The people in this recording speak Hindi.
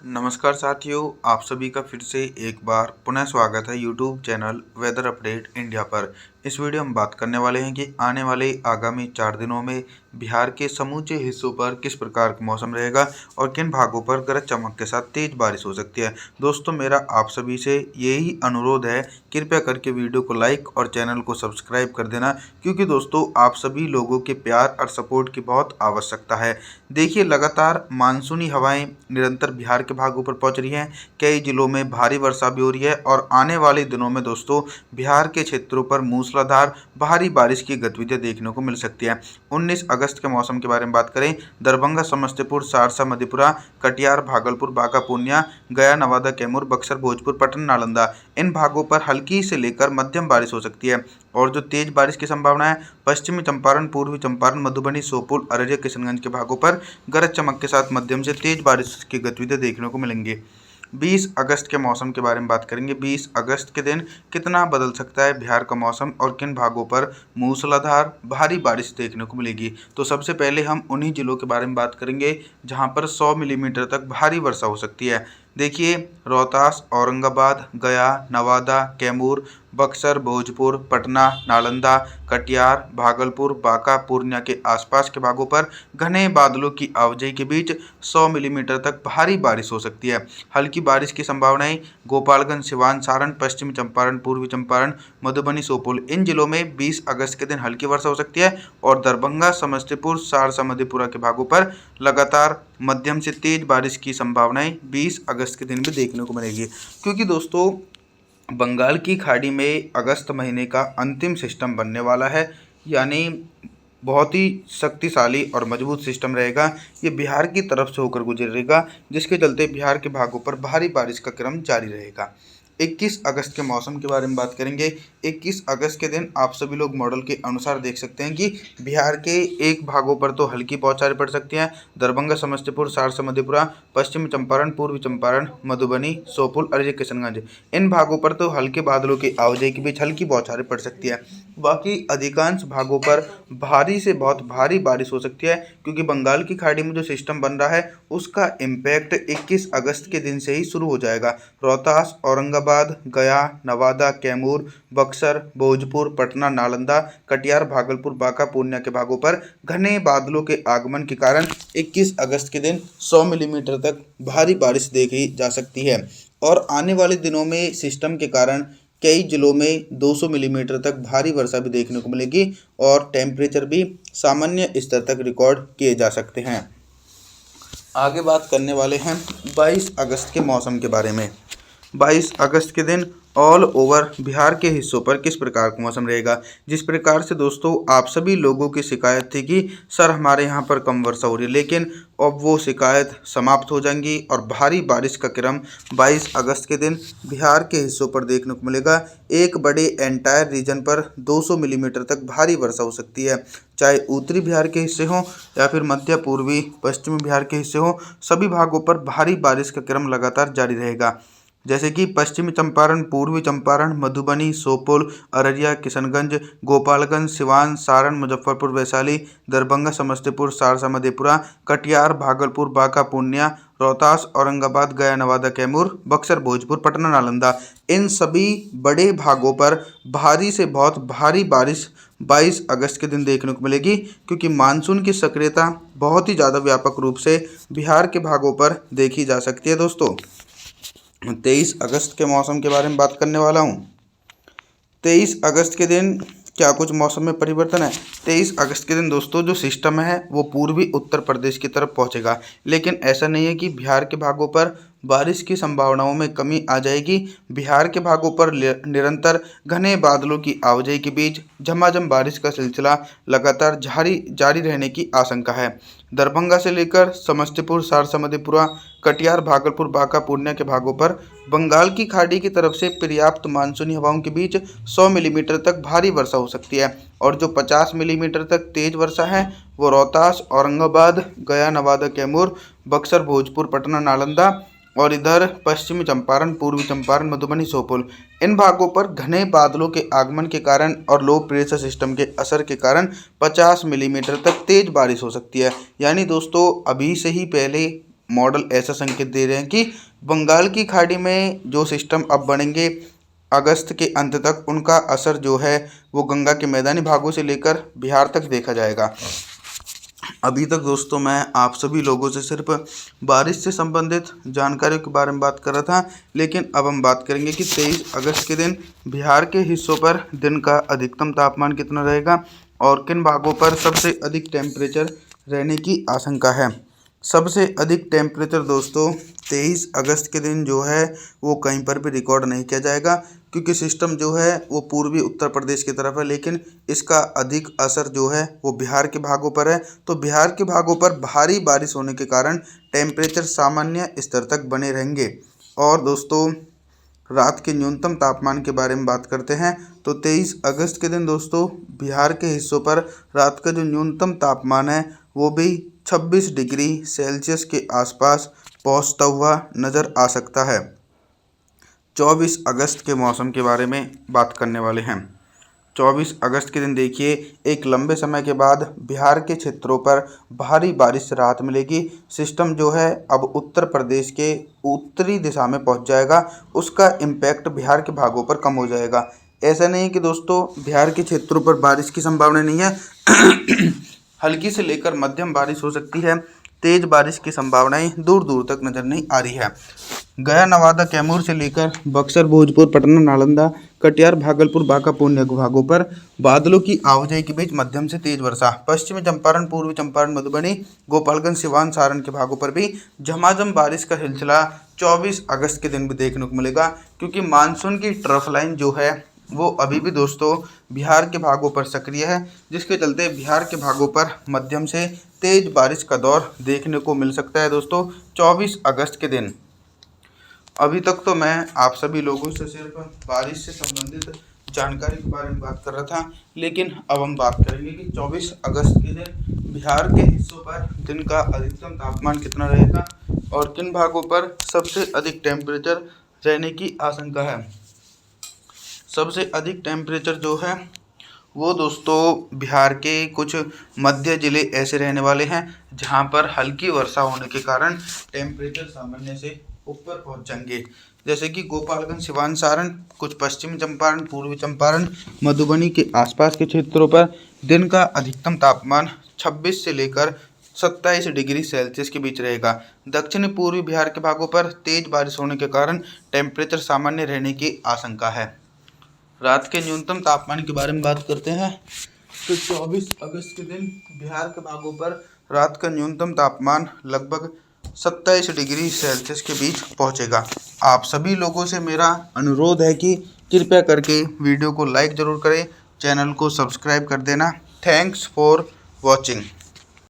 नमस्कार साथियों, आप सभी का फिर से एक बार पुनः स्वागत है YouTube channel weather update India पर। इस वीडियो में बात करने वाले हैं कि आने वाले आगामी 4 दिनों में बिहार के समूचे हिस्सों पर किस प्रकार का मौसम रहेगा और किन भागों पर गरज चमक के साथ तेज बारिश हो सकती है। दोस्तों, मेरा आप सभी से यही अनुरोध है, कृपया करके वीडियो को लाइक और चैनल को सब्सक्राइब कर देना, क्योंकि दोस्तों आप सभी लोगों के प्यार और सपोर्ट की बहुत आवश्यकता है। देखिए, लगातार मानसूनी हवाएं निरंतर बिहार के भागों पर पहुंच रही हैं। कई जिलों में भारी वर्षा भी हो रही है और आने वाले दिनों में दोस्तों बिहार के क्षेत्रों पर मूसलाधार भारी बारिश की गतिविधियां देखने को मिल सकती है। 19 अगस्त के मौसम के बारे में बात करें, दरभंगा, समस्तीपुर, सहरसा, मधेपुरा, कटिहार, भागलपुर, बांका, पूर्णिया, गया, नवादा, कैमूर, बक्सर, भोजपुर, पटना, नालंदा, इन भागों पर हल्की से लेकर मध्यम बारिश हो सकती है। और जो तेज बारिश की संभावना है, पश्चिमी चंपारण, पूर्वी चंपारण, मधुबनी, श्योपुर, अररिया, किशनगंज के भागों पर गरज चमक के साथ मध्यम से तेज बारिश की गतिविधियां देखने को मिलेंगी। 20 अगस्त के मौसम के बारे में बात करेंगे। 20 अगस्त के दिन कितना बदल सकता है बिहार का मौसम और किन भागों पर मूसलाधार भारी बारिश देखने को मिलेगी। तो सबसे पहले हम उन्हीं जिलों के बारे में बात करेंगे जहां पर 100 मिलीमीटर तक भारी वर्षा हो सकती है। देखिए, रोहतास, औरंगाबाद, गया, नवादा, कैमूर, बक्सर, भोजपुर, पटना, नालंदा, कटिहार, भागलपुर, बांका, पूर्णिया के आसपास के भागों पर घने बादलों की आवाजाही के बीच 100 मिलीमीटर तक भारी बारिश हो सकती है। हल्की बारिश की संभावनाएं गोपालगंज, सिवान, सारण, पश्चिमी चंपारण, पूर्वी चंपारण, मधुबनी, श्योपुर, इन जिलों में 20 अगस्त के दिन हल्की वर्षा हो सकती है। और दरभंगा, समस्तीपुर, सहरसा, मधेपुरा के भागों पर लगातार मध्यम से तेज बारिश की संभावनाएं 20 अगस्त के दिन भी देखने को मिलेगी, क्योंकि दोस्तों बंगाल की खाड़ी में अगस्त महीने का अंतिम सिस्टम बनने वाला है। यानी बहुत ही शक्तिशाली और मजबूत सिस्टम रहेगा। ये बिहार की तरफ से होकर गुजरेगा, जिसके चलते बिहार के भागों पर भारी बारिश का क्रम जारी रहेगा। 21 अगस्त के मौसम के बारे में बात करेंगे। 21 अगस्त के दिन आप सभी लोग मॉडल के अनुसार देख सकते हैं कि बिहार के एक भागों पर तो हल्की बौछारें पड़ सकती हैं। दरभंगा, समस्तीपुर, सहरसा, मधेपुरा, पश्चिमी चंपारण, पूर्वी चंपारण, मधुबनी, श्योपुर, अररिया, किशनगंज, इन भागों पर तो हल्के बादलों की आवाजाही के बीच हल्की बौछारें पड़ सकती है। बाकी अधिकांश भागों पर भारी से बहुत भारी बारिश हो सकती है, क्योंकि बंगाल की खाड़ी में जो सिस्टम बन रहा है उसका इम्पैक्ट 21 अगस्त के दिन से ही शुरू हो जाएगा। रोहतास, औरंगाबाद, गया, नवादा, कैमूर, बक्सर, भोजपुर, पटना, नालंदा, कटिहार, भागलपुर, बांका, पूर्णिया के भागों पर घने बादलों के आगमन के कारण 21 अगस्त के दिन 100 मिलीमीटर तक भारी बारिश देखी जा सकती है। और आने वाले दिनों में सिस्टम के कारण कई जिलों में 200 मिलीमीटर तक भारी वर्षा भी देखने को मिलेगी और टेम्परेचर भी सामान्य स्तर तक रिकॉर्ड किए जा सकते हैं। आगे बात करने वाले हैं 22 अगस्त के मौसम के बारे में। 22 अगस्त के दिन ऑल ओवर बिहार के हिस्सों पर किस प्रकार का मौसम रहेगा। जिस प्रकार से दोस्तों आप सभी लोगों की शिकायत थी कि सर हमारे यहाँ पर कम वर्षा हो रही है, लेकिन अब वो शिकायत समाप्त हो जाएंगी और भारी बारिश का क्रम 22 अगस्त के दिन बिहार के हिस्सों पर देखने को मिलेगा। एक बड़े एंटायर रीजन पर 200 मिलीमीटर तक भारी वर्षा हो सकती है। चाहे उत्तरी बिहार के हिस्से हों या फिर मध्य, पूर्वी, पश्चिमी बिहार के हिस्से हों, सभी भागों पर भारी बारिश का क्रम लगातार जारी रहेगा। जैसे कि पश्चिमी चंपारण, पूर्वी चंपारण, मधुबनी, श्योपुर, अररिया, किशनगंज, गोपालगंज, सिवान, सारण, मुजफ्फरपुर, वैशाली, दरभंगा, समस्तीपुर, सहरसा, मधेपुरा, कटिहार, भागलपुर, बांका, पूर्णिया, रोहतास, औरंगाबाद, गया, नवादा, कैमूर, बक्सर, भोजपुर, पटना, नालंदा, इन सभी बड़े भागों पर भारी से बहुत भारी बारिश 22 अगस्त के दिन देखने को मिलेगी, क्योंकि मानसून की सक्रियता बहुत ही ज़्यादा व्यापक रूप से बिहार के भागों पर देखी जा सकती है। दोस्तों 23 अगस्त के मौसम के बारे में बात करने वाला हूँ। 23 अगस्त के दिन क्या कुछ मौसम में परिवर्तन है। 23 अगस्त के दिन दोस्तों जो सिस्टम है वो पूर्वी उत्तर प्रदेश की तरफ पहुंचेगा, लेकिन ऐसा नहीं है कि बिहार के भागों पर बारिश की संभावनाओं में कमी आ जाएगी। बिहार के भागों पर निरंतर घने बादलों की आवाजाही के बीच झमाझम बारिश का सिलसिला लगातार जारी रहने की आशंका है। दरभंगा से लेकर समस्तीपुर, सहरसा, मधेपुरा, कटिहार, भागलपुर, बांका, पूर्णिया के भागों पर बंगाल की खाड़ी की तरफ से पर्याप्त मानसूनी हवाओं के बीच 100 मिलीमीटर तक भारी वर्षा हो सकती है। और जो 50 मिलीमीटर तक तेज वर्षा है वो रोहतास, औरंगाबाद, गया, नवादा, कैमूर, बक्सर, भोजपुर, पटना, नालंदा और इधर पश्चिमी चंपारण, पूर्वी चंपारण, मधुबनी, श्योपुर, इन भागों पर घने बादलों के आगमन के कारण और लो प्रेशर सिस्टम के असर के कारण 50 मिलीमीटर तक तेज बारिश हो सकती है। यानी दोस्तों अभी से ही पहले मॉडल ऐसा संकेत दे रहे हैं कि बंगाल की खाड़ी में जो सिस्टम अब बनेंगे अगस्त के अंत तक, उनका असर जो है वो गंगा के मैदानी भागों से लेकर बिहार तक देखा जाएगा। अभी तक दोस्तों मैं आप सभी लोगों से सिर्फ बारिश से संबंधित जानकारियों के बारे में बात कर रहा था, लेकिन अब हम बात करेंगे कि 23 अगस्त के दिन बिहार के हिस्सों पर दिन का अधिकतम तापमान कितना रहेगा और किन भागों पर सबसे अधिक टेम्परेचर रहने की आशंका है। सबसे अधिक टेम्परेचर दोस्तों 23 अगस्त के दिन जो है वो कहीं पर भी रिकॉर्ड नहीं किया जाएगा, क्योंकि सिस्टम जो है वो पूर्वी उत्तर प्रदेश की तरफ है, लेकिन इसका अधिक असर जो है वो बिहार के भागों पर है। तो बिहार के भागों पर भारी बारिश होने के कारण टेम्परेचर सामान्य स्तर तक बने रहेंगे। और दोस्तों रात के न्यूनतम तापमान के बारे में बात करते हैं तो 23 अगस्त के दिन दोस्तों बिहार के हिस्सों पर रात का जो न्यूनतम तापमान है वो भी 26 डिग्री सेल्सियस के आसपास पहुंचता हुआ नज़र आ सकता है। 24 अगस्त के मौसम के बारे में बात करने वाले हैं। 24 अगस्त के दिन देखिए एक लंबे समय के बाद बिहार के क्षेत्रों पर भारी बारिश से राहत मिलेगी। सिस्टम जो है अब उत्तर प्रदेश के उत्तरी दिशा में पहुंच जाएगा, उसका इम्पैक्ट बिहार के भागों पर कम हो जाएगा। ऐसा नहीं है कि दोस्तों बिहार के क्षेत्रों पर बारिश की संभावना नहीं है हल्की से लेकर मध्यम बारिश हो सकती है। तेज बारिश की संभावनाएं दूर दूर तक नजर नहीं आ रही है। गया, नवादा, कैमूर से लेकर बक्सर, भोजपुर, पटना, नालंदा, कटिहार, भागलपुर, बांका, पूर्णिया के भागों पर बादलों की आवाजाही के बीच मध्यम से तेज वर्षा। पश्चिमी चंपारण, पूर्वी चंपारण, मधुबनी, गोपालगंज, सिवान, सारण के भागों पर भी झमाझम बारिश का सिलसिला 24 अगस्त के दिन भी देखने को मिलेगा, क्योंकि मानसून की ट्रफ लाइन जो है वो अभी भी दोस्तों बिहार के भागों पर सक्रिय है, जिसके चलते बिहार के भागों पर मध्यम से तेज बारिश का दौर देखने को मिल सकता है दोस्तों 24 अगस्त के दिन। अभी तक तो मैं आप सभी लोगों से सिर्फ बारिश से संबंधित जानकारी के बारे में बात कर रहा था, लेकिन अब हम बात करेंगे कि 24 अगस्त के दिन बिहार के हिस्सों पर दिन का अधिकतम तापमान कितना रहेगा और किन भागों पर सबसे अधिक टेम्परेचर रहने की आशंका है। सबसे अधिक टेम्परेचर जो है वो दोस्तों बिहार के कुछ मध्य जिले ऐसे रहने वाले हैं जहां पर हल्की वर्षा होने के कारण टेम्परेचर सामान्य से ऊपर पहुंच जाएंगे, जैसे कि गोपालगंज, सिवान, सारण, कुछ पश्चिमी चंपारण, पूर्वी चंपारण, मधुबनी के आसपास के क्षेत्रों पर दिन का अधिकतम तापमान 26 से लेकर 27 डिग्री सेल्सियस के बीच रहेगा। दक्षिणी पूर्वी बिहार के भागों पर तेज बारिश होने के कारण टेम्परेचर सामान्य रहने की आशंका है। रात के न्यूनतम तापमान के बारे में बात करते हैं तो 24 अगस्त के दिन बिहार के भागों पर रात का न्यूनतम तापमान लगभग 27 डिग्री सेल्सियस के बीच पहुंचेगा। आप सभी लोगों से मेरा अनुरोध है कि कृपया करके वीडियो को लाइक ज़रूर करें, चैनल को सब्सक्राइब कर देना। Thanks for watching.